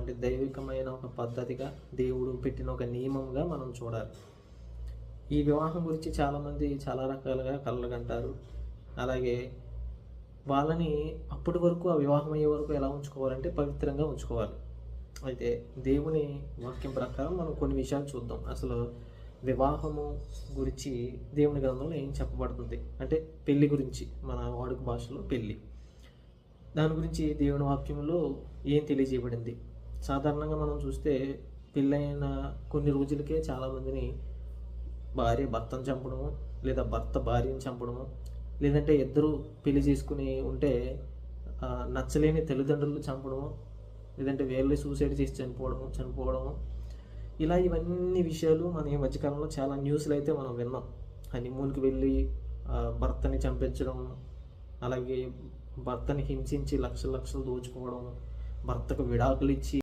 అలాంటి దైవికమైన ఒక పద్ధతిగా దేవుడు పెట్టిన ఒక నియమంగా మనం చూడాలి. ఈ వివాహం గురించి చాలామంది చాలా రకాలుగా కలలుగంటారు. అలాగే వాళ్ళని అప్పటి వరకు, ఆ వివాహం అయ్యే వరకు ఎలా ఉంచుకోవాలంటే పవిత్రంగా ఉంచుకోవాలి. అయితే దేవుని వాక్యం ప్రకారం మనం కొన్ని విషయాలు చూద్దాం. అసలు వివాహము గురించి దేవుని గ్రంథంలో ఏం చెప్పబడుతుంది అంటే పెళ్లి గురించి, మన వాడుక భాషలో పెళ్ళి, దాని గురించి దేవుని వాక్యంలో ఏం తెలియజేయబడింది. సాధారణంగా మనం చూస్తే పెళ్ళైన కొన్ని రోజులకే చాలామందిని భార్య భర్తను చంపడము, లేదా భర్త భార్యను చంపడము, లేదంటే ఇద్దరు పెళ్లి చేసుకుని ఉంటే నచ్చలేని తల్లిదండ్రులు చంపడము, లేదంటే వీళ్ళే సూసైడ్ చేసి చనిపోవడము, ఇలా ఇవన్నీ విషయాలు మన ఈ మధ్యకాలంలో చాలా న్యూస్లు అయితే మనం విన్నాం. హనీమూన్కి వెళ్ళి భర్తని చంపించడం, అలాగే భర్తని హింసించి లక్షలు లక్షలు దోచుకోవడం, భర్తకు విడాకులు ఇచ్చి